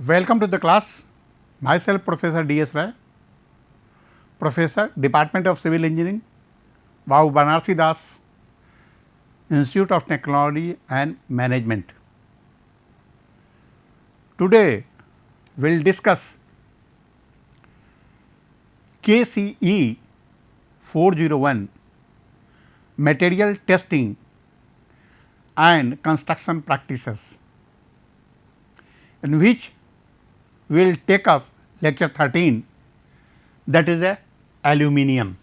Welcome to the class. Myself Professor D.S. Rai, Professor, Department of Civil Engineering, Vahu Banarsi Das, Institute of Technology and Management. Today we will discuss KCE 401 Material Testing and Construction Practices, in which we will take up lecture 13, that is a aluminum.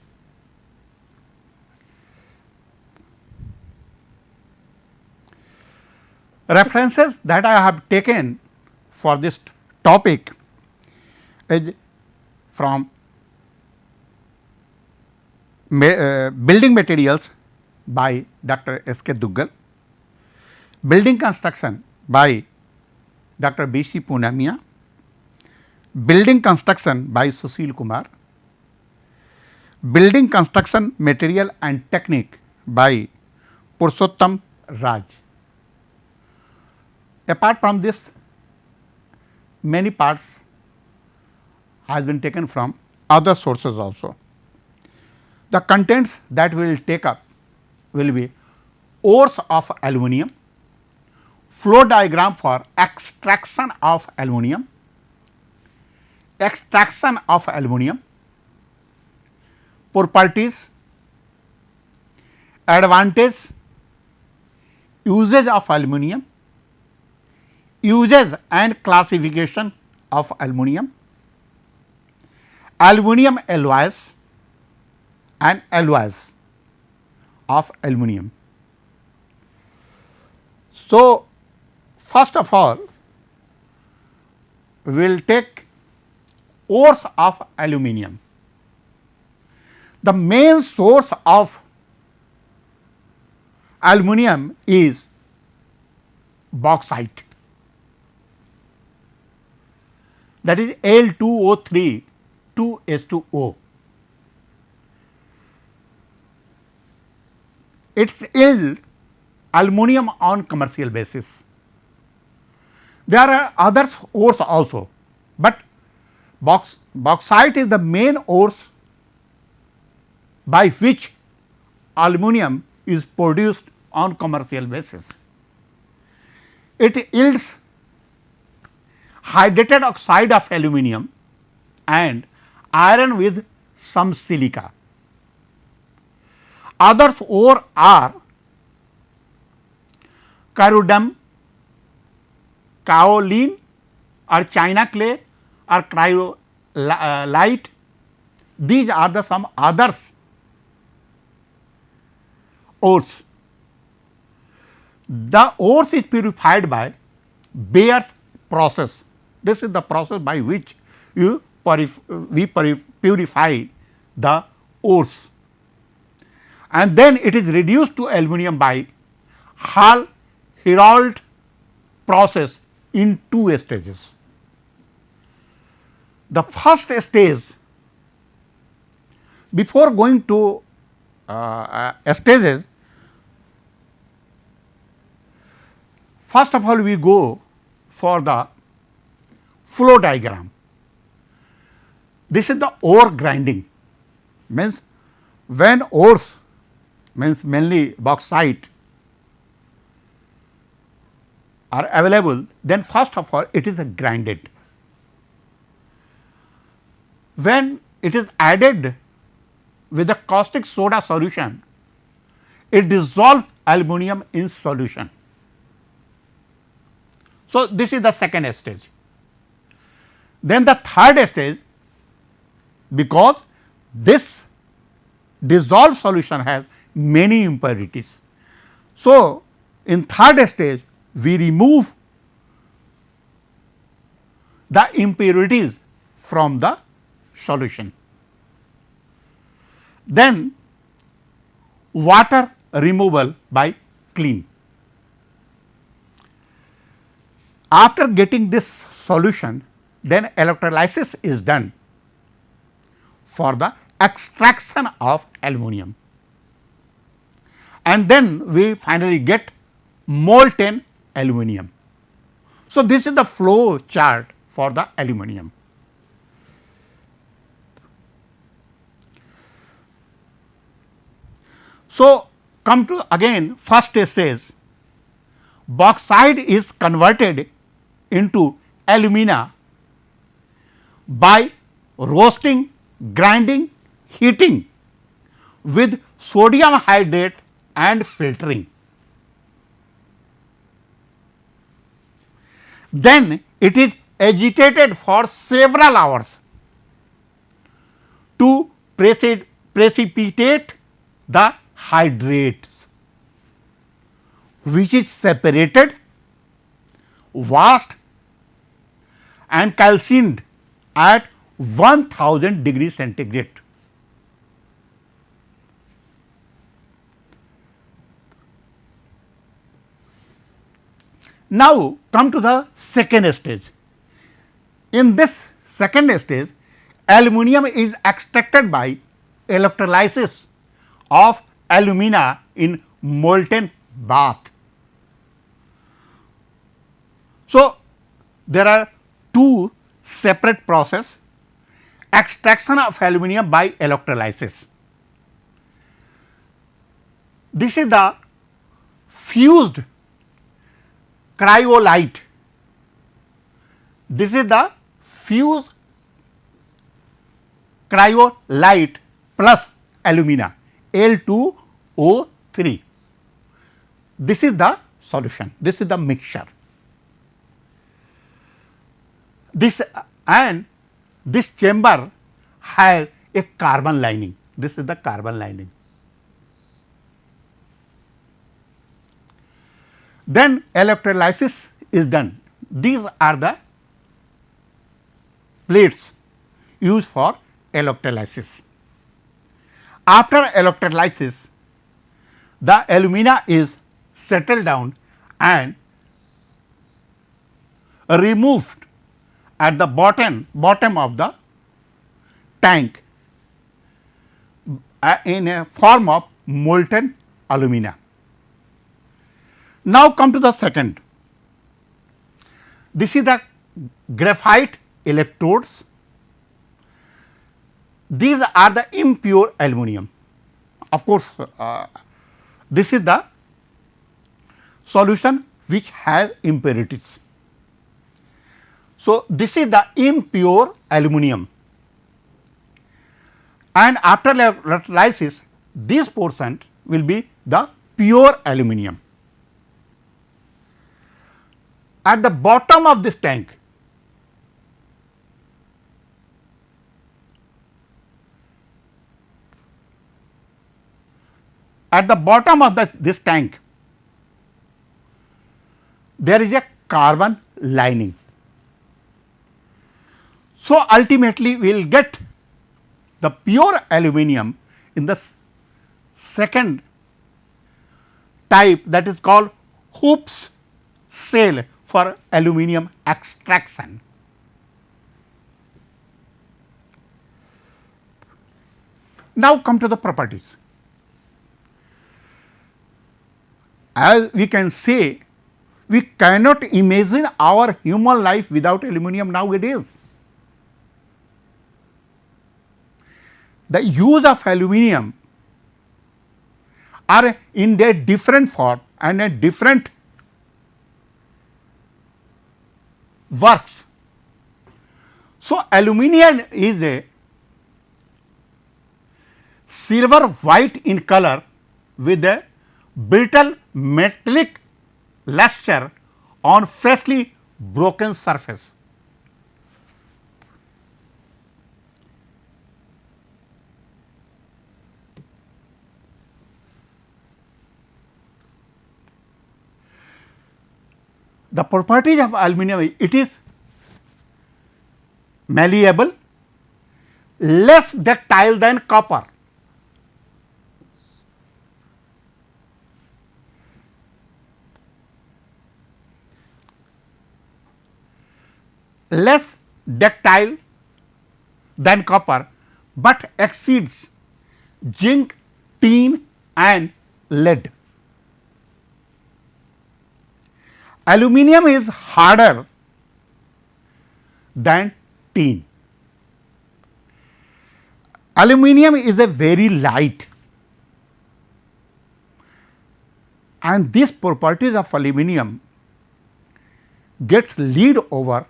References that I have taken for this topic is from Building Materials by Dr. S. K. Duggal, Building Construction by Dr. B. C. Poonamiya, Building Construction by Sushil Kumar, Building Construction Material and Technique by Purushottam Raj. Apart from this, many parts has been taken from other sources also. The contents that we will take up will be ores of aluminum, flow diagram for extraction of aluminum, extraction of aluminum, properties, advantage, usage of aluminum, uses and classification of aluminum, aluminum alloys and alloys of aluminum. So, first of all, we will take ores of aluminum. The main source of aluminum is bauxite, that is Al2O3 2S2O. Its yield aluminum on commercial basis. There are other ores also, but bauxite is the main ores by which aluminum is produced on commercial basis. It yields hydrated oxide of aluminum and iron with some silica. Other ore are corundum, kaolin or china clay or cryolite. These are the some others ores. The ores is purified by Bayer's process. This is the process by which we purify the ores, and then it is reduced to aluminum by Hall-Héroult process in two stages. The first stage, before going to stages, first of all we go for the flow diagram. This is the ore grinding, means when ores, means mainly bauxite, are available, then first of all it is grinded. When it is added with the caustic soda solution, it dissolves aluminum in solution. So, this is the second stage. Then the third stage, because this dissolved solution has many impurities. So, in third stage we remove the impurities from the solution. Then water removal by clean. After getting this solution, then electrolysis is done for the extraction of aluminum, and then we finally get molten aluminum. So, this is the flow chart for the aluminum. So, come to again first stage, bauxite is converted into alumina by roasting, grinding, heating with sodium hydrate and filtering. Then it is agitated for several hours to precipitate the hydrates, which is separated, washed and calcined at 1000 degree centigrade. Now, come to the second stage. In this second stage, aluminum is extracted by electrolysis of alumina in molten bath. So, there are two separate process: extraction of aluminum by electrolysis. This is the fused cryolite. This is the fused cryolite plus alumina Al2O3. This is the solution, this is the mixture. This and this chamber has a carbon lining, this is the carbon lining. Then electrolysis is done. These are the plates used for electrolysis. After electrolysis, the alumina is settled down and removed at the bottom of the tank in a form of molten alumina. Now, come to the second. This is the graphite electrodes. These are the impure aluminum. Of course, this is the solution which has impurities. So, this is the impure aluminum, and after electrolysis this portion will be the pure aluminum. At the bottom of this tank, this tank, there is a carbon lining. So, ultimately we will get the pure aluminum in the second type, that is called Hoopes cell for aluminum extraction. Now, come to the properties. As we can say, we cannot imagine our human life without aluminum nowadays. The use of aluminum are in a different form and a different works. So, aluminum is a silver white in color with a brittle metallic luster on freshly broken surface. The properties of aluminum, it is malleable, less ductile than copper, less ductile than copper, but exceeds zinc, tin and lead. Aluminum is harder than tin. Aluminum is a very light, and these properties of aluminum gets lead over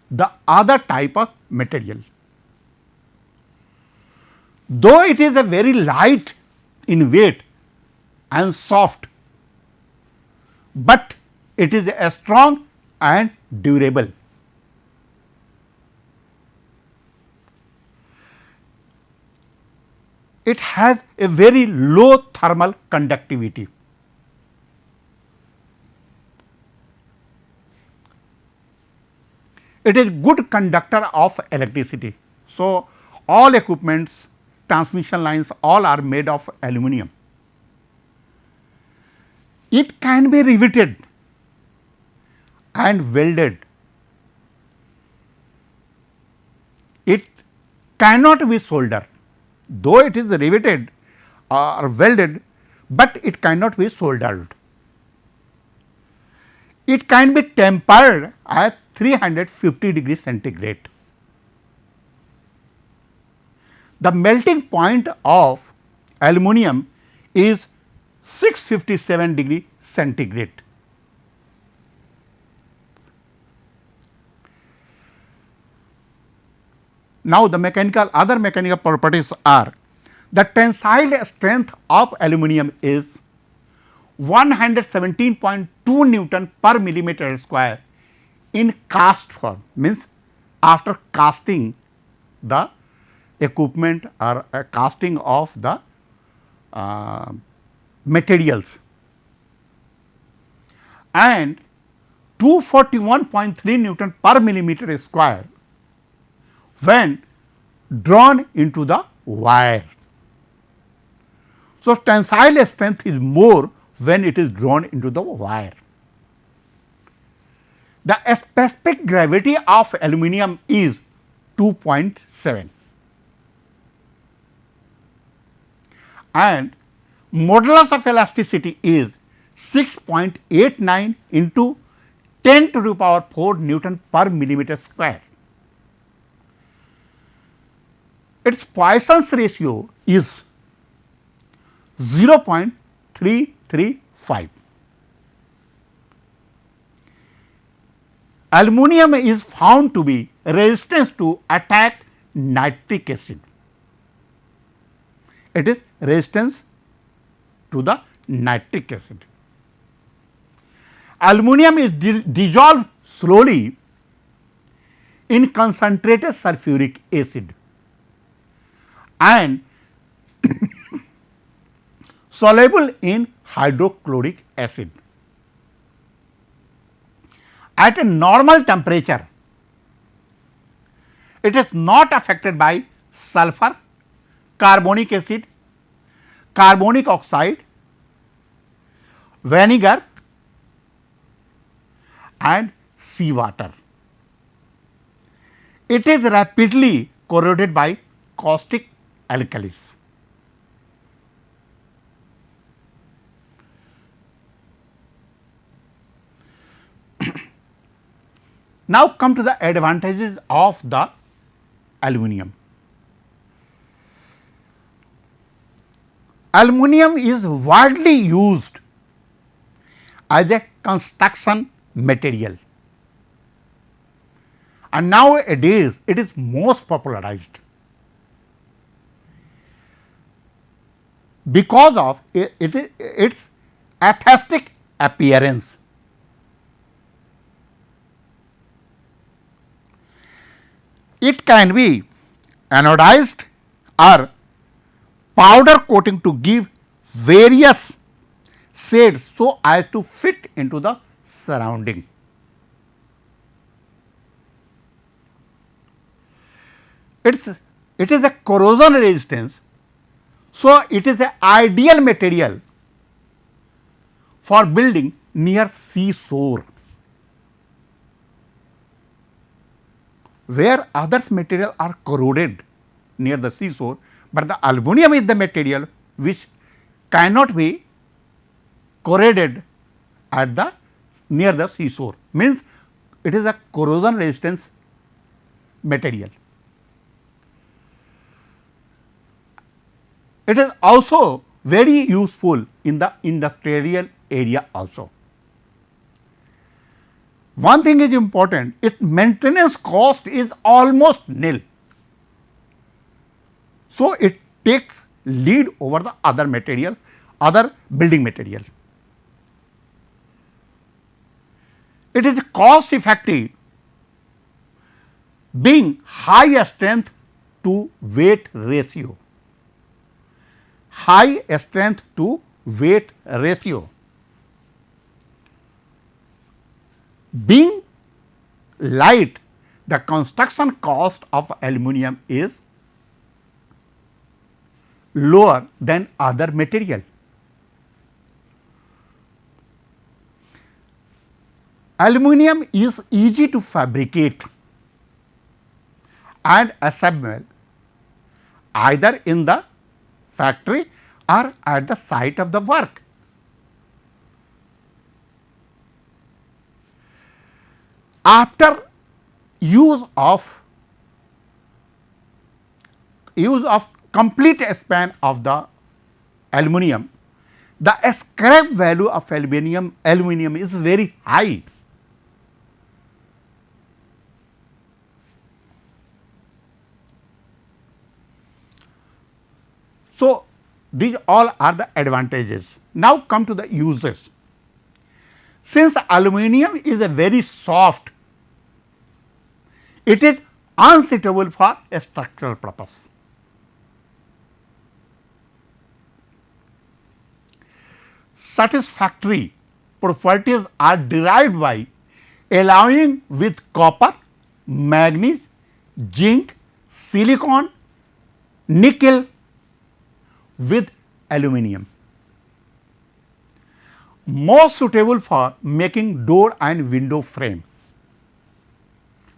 the other type of material. Though it is a very light in weight and soft, but it is a strong and durable. It has a very low thermal conductivity. It is good conductor of electricity. So, all equipments, transmission lines, all are made of aluminum. It can be riveted and welded. It cannot be soldered, though it is riveted or welded, but it cannot be soldered. It can be tempered at 350 degrees centigrade. The melting point of aluminum is 657 degree centigrade. Now, the other mechanical properties are the tensile strength of aluminum is 117.2 Newton per millimeter square in cast form, means after casting the equipment or casting of the materials, and 241.3 Newton per millimeter square when drawn into the wire. So, tensile strength is more when it is drawn into the wire. The specific gravity of aluminum is 2.7 and modulus of elasticity is 6.89 into 10 to the power 4 Newton per millimeter square. Its Poisson's ratio is 0.335. Aluminum is found to be resistant to attack nitric acid. It is resistance to the nitric acid. Aluminum is dissolved slowly in concentrated sulfuric acid and soluble in hydrochloric acid. At a normal temperature, it is not affected by sulfur, carbonic acid, carbonic oxide, vinegar and sea water. It is rapidly corroded by caustic alkalis. Now, come to the advantages of the aluminum. Aluminum is widely used as a construction material, and nowadays it is most popularized because of its aesthetic appearance. It can be anodized or powder coating to give various shades so as to fit into the surrounding. It is a corrosion resistance, so it is an ideal material for building near seashore, where other material are corroded near the seashore, but the aluminum is the material which cannot be corroded at the near the seashore, means it is a corrosion resistance material. It is also very useful in the industrial area also. One thing is important, its maintenance cost is almost nil. So, it takes lead over the other material, other building material. It is cost effective, being high strength to weight ratio, high strength to weight ratio. Being light, the construction cost of aluminum is lower than other material. Aluminum is easy to fabricate and assemble either in the factory or at the site of the work. After use of complete span of the aluminum, the scrap value of aluminum is very high. So, these all are the advantages. Now, come to the uses. Since aluminum is a very soft, it is unsuitable for a structural purpose. Satisfactory properties are derived by alloying with copper, manganese, zinc, silicon, nickel with aluminum. Most suitable for making door and window frame.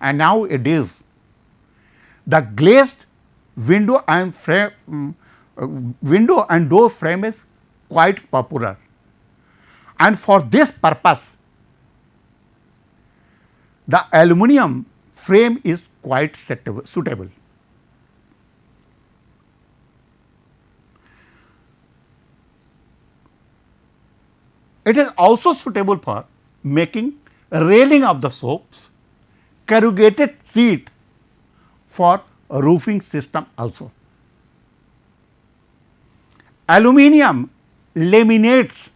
And nowadays, the glazed window and door frame is quite popular, and for this purpose, the aluminum frame is quite suitable. It is also suitable for making railing of the shops, corrugated sheet for roofing system also. Aluminum laminates,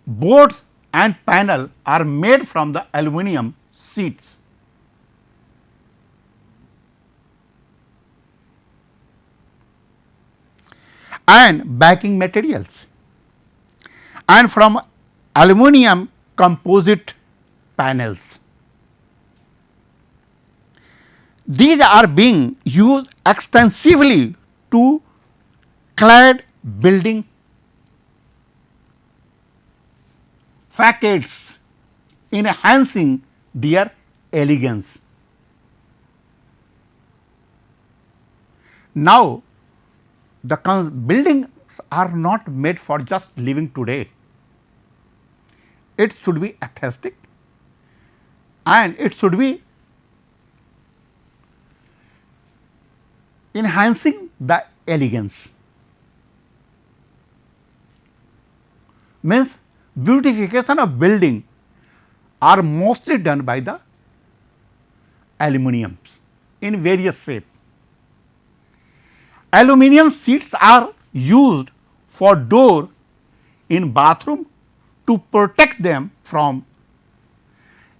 boards and panel are made from the aluminum sheets. And backing materials, and from aluminum composite panels. These are being used extensively to clad building facades, enhancing their elegance. Now, the buildings are not made for just living today. It should be aesthetic and it should be enhancing the elegance. Means beautification of building are mostly done by the aluminums in various shape. Aluminum sheets are used for door in bathroom to protect them from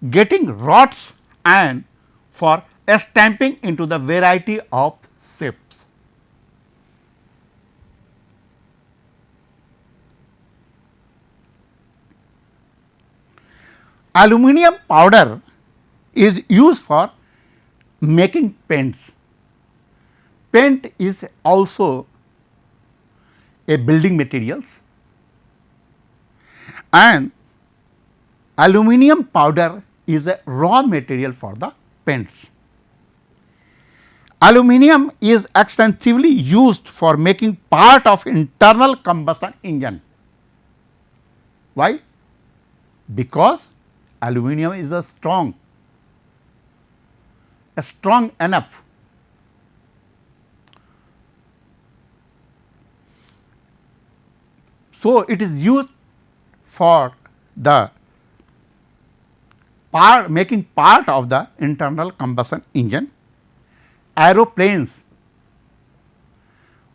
getting rots and for stamping into the variety of shapes. Aluminum powder is used for making paints. Paint is also a building materials, and aluminum powder is a raw material for the paints. Aluminum is extensively used for making part of internal combustion engine. Why? Because aluminum is a strong. strong enough so it is used for the making part of the internal combustion engine. Aeroplanes,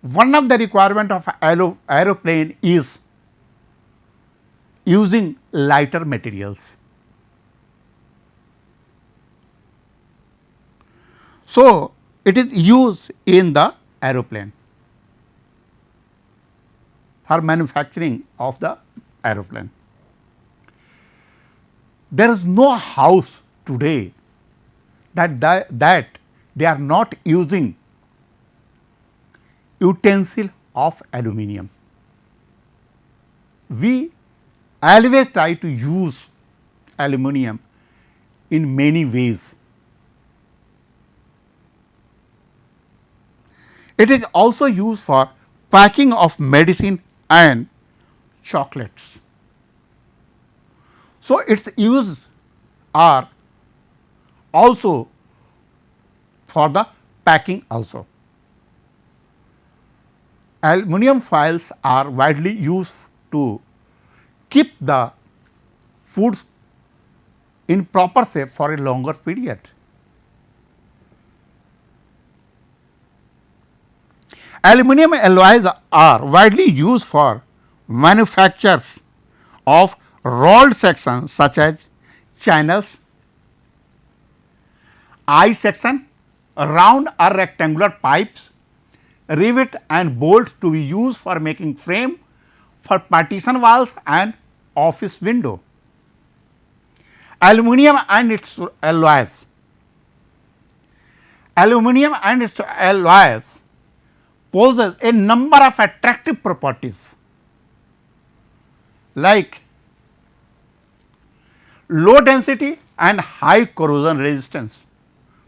one of the requirement of aeroplane is using lighter materials. So, it is used in the aeroplane for manufacturing of the aeroplane. There is no house today that they are not using utensil of aluminum. We always try to use aluminum in many ways. It is also used for packing of medicine and chocolates. So, its use are also for the packing also. Aluminum foils are widely used to keep the foods in proper shape for a longer period. Aluminum alloys are widely used for manufactures of rolled sections such as channels, I section, round or rectangular pipes, rivet and bolts to be used for making frame for partition walls and office window. Aluminum and its alloys. Aluminum and its alloys possess a number of attractive properties like low density and high corrosion resistance.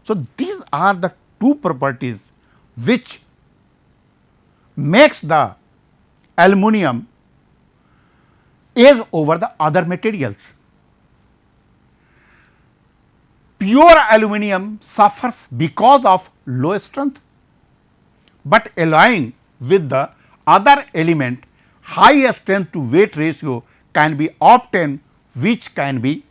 So, these are the two properties which makes the aluminum edge over the other materials. Pure aluminum suffers because of low strength, but alloying with the other element high strength to weight ratio can be obtained, which can be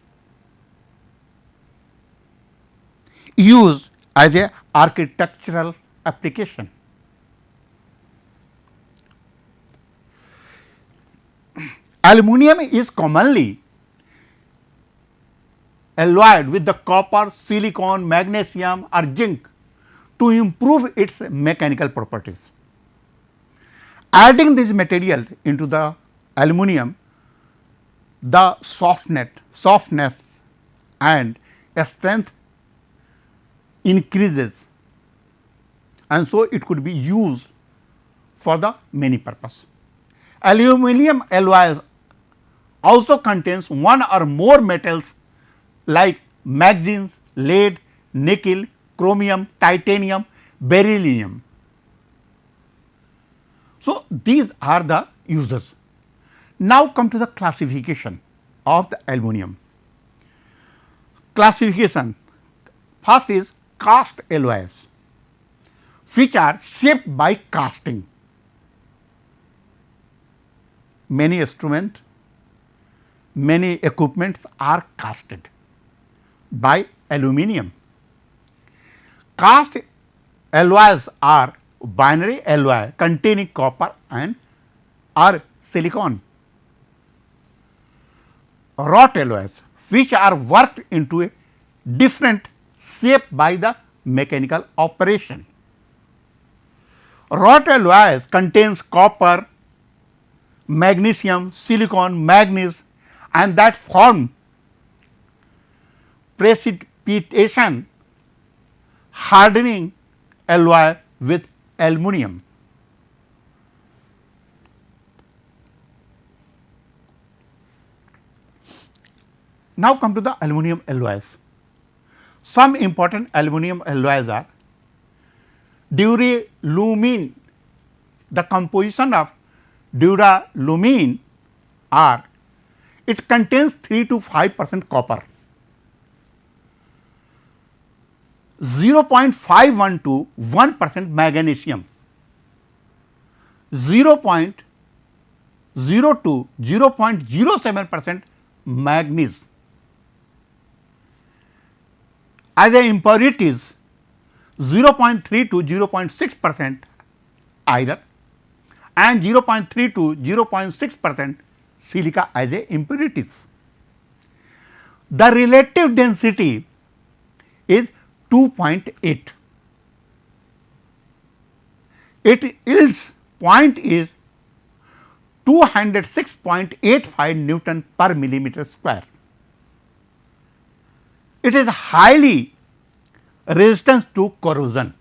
used as a architectural application. Aluminum is commonly alloyed with the copper, silicon, magnesium or zinc to improve its mechanical properties. Adding this material into the aluminum, the softness and strength increases, and so it could be used for the many purpose. Aluminum alloys also contains one or more metals like manganese, lead, nickel, chromium, titanium, beryllium. So, these are the uses. Now, come to the classification of the aluminum. Classification first is cast alloys, which are shaped by casting. Many instruments, many equipments are casted by aluminum. Cast alloys are binary alloy containing copper and or silicon. Wrought alloys, which are worked into a different shape by the mechanical operation. Wrought alloys contains copper, magnesium, silicon, manganese, and that form precipitation hardening alloy with aluminum. Now, come to the aluminum alloys. Some important aluminum alloys are duralumin. The composition of duralumin are it contains 3 to 5% copper, 0.512 to 1% magnesium, 0.02 0.07% manganese. As a impurities, 0.3 to 0.6% iron and 0.3 to 0.6% silica as a impurities. The relative density is 2.8. It yields point is 206.85 Newton per millimeter square. It is highly resistant to corrosion.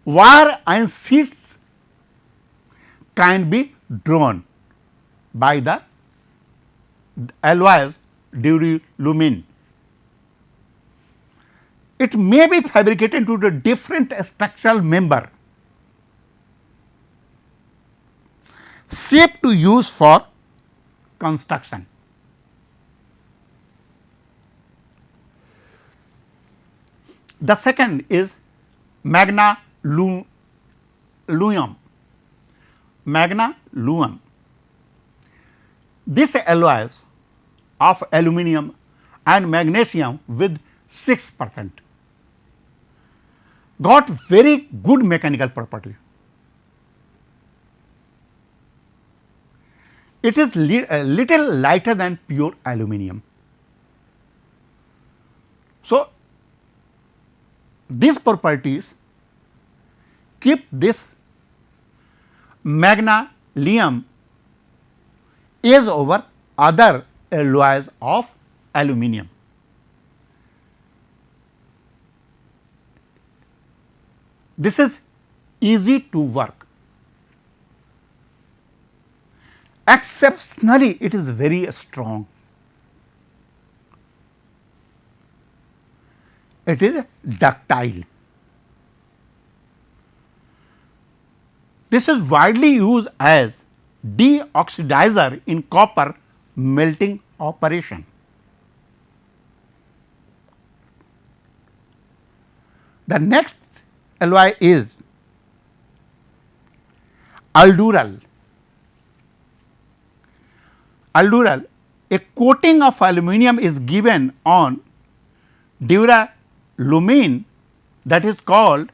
Wire and sheets can be drawn by the alloys duralumin. It may be fabricated into the different structural member safe to use for construction. The second is magna-luum. Magna-luum. This alloys of aluminum and magnesium with 6% got very good mechanical property. It is a little lighter than pure aluminum. So, these properties keep this magna-luum edge over other alloys of aluminum. This is easy to work. Exceptionally, it is very strong. It is ductile. This is widely used as deoxidizer in copper melting operation. The next alloy is aldural. Aldural, a coating of aluminum is given on duralumin, that is called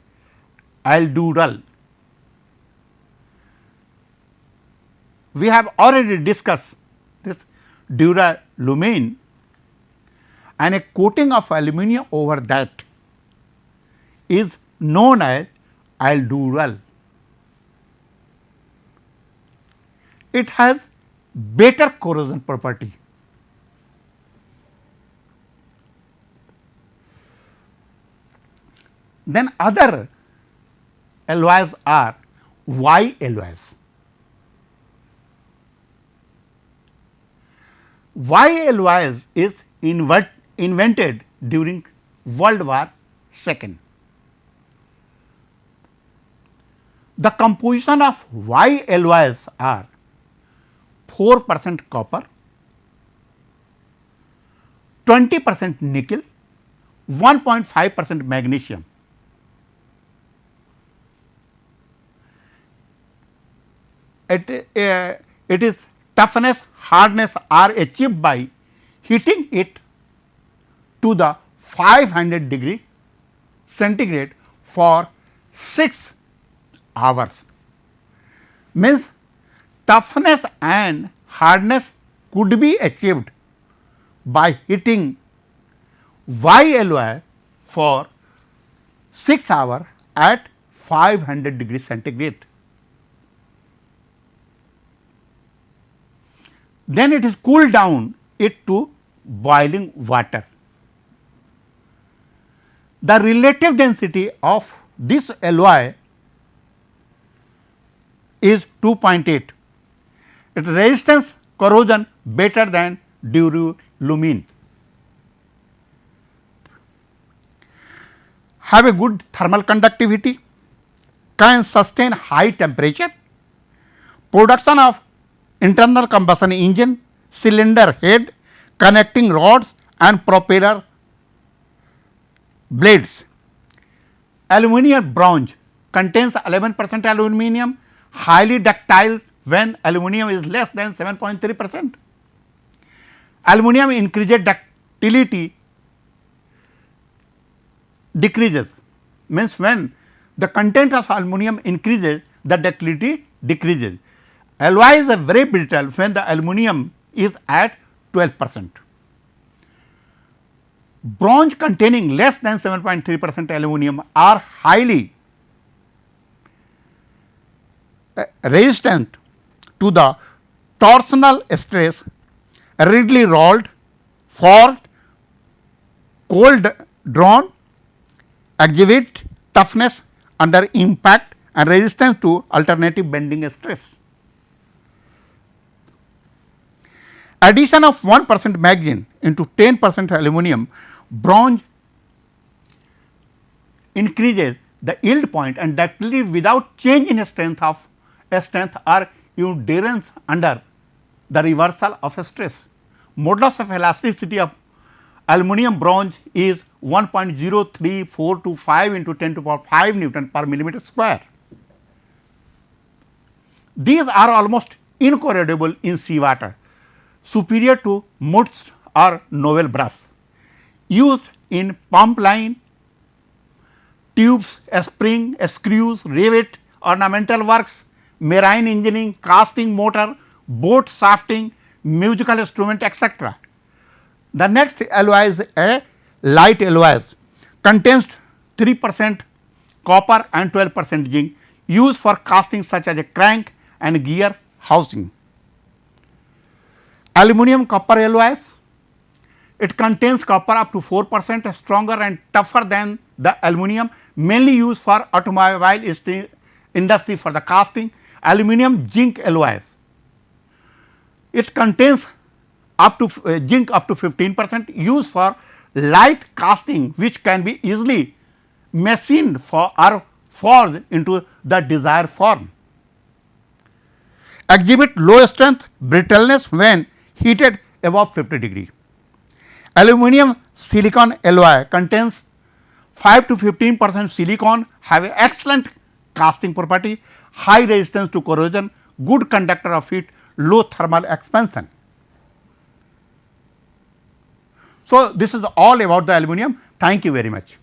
aldural. We have already discussed this duralumin, and a coating of aluminum over that is known as aldural. It has better corrosion property. Then other alloys are Y alloys. Y alloys is invented during World War II. The composition of Y alloys are 4% copper, 20% nickel, 1.5% magnesium. It is toughness, hardness are achieved by heating it to the 500 degree centigrade for 6 hours. Means toughness and hardness could be achieved by heating Y alloy for 6 hours at 500 degree centigrade. Then it is cooled down it to boiling water. The relative density of this alloy is 2.8. Its resistance corrosion better than duralumin. Have a good thermal conductivity, can sustain high temperature, production of internal combustion engine, cylinder head, connecting rods and propeller blades. Aluminium bronze contains 11% aluminium, highly ductile when aluminium is less than 7.3%. Aluminium increases ductility decreases, means when the content of aluminium increases, the ductility decreases. Alloy is very brittle when the aluminium is at 12%. Bronze containing less than 7.3% aluminium are highly resistant to the torsional stress, readily rolled, forged, cold drawn, exhibit toughness under impact and resistance to alternative bending stress. Addition of 1% magazine into 10% aluminum bronze increases the yield point and ductility without change in strength or endurance under the reversal of a stress. Modulus of elasticity of aluminum bronze is 1.0342 into 10 to the power 5 Newton per millimeter square. These are almost incorrodible in seawater, superior to Mutz or Nobel brush, used in pump line, tubes, spring, screws, rivet, ornamental works, marine engineering, casting motor, boat shafting, musical instrument, etc. The next alloy is a light alloys, contains 3% copper and 12% zinc, used for casting such as a crank and gear housing. Aluminum copper alloys, it contains copper up to 4%, stronger and tougher than the aluminum, mainly used for automobile industry for the casting. Aluminum zinc alloys, it contains up to zinc up to 15%, used for light casting, which can be easily machined for or forged into the desired form. Exhibit low strength brittleness when heated above 50 degree. Aluminum silicon alloy contains 5 to 15% silicon, have excellent casting property, high resistance to corrosion, good conductor of heat, low thermal expansion. So, this is all about the aluminum. Thank you very much.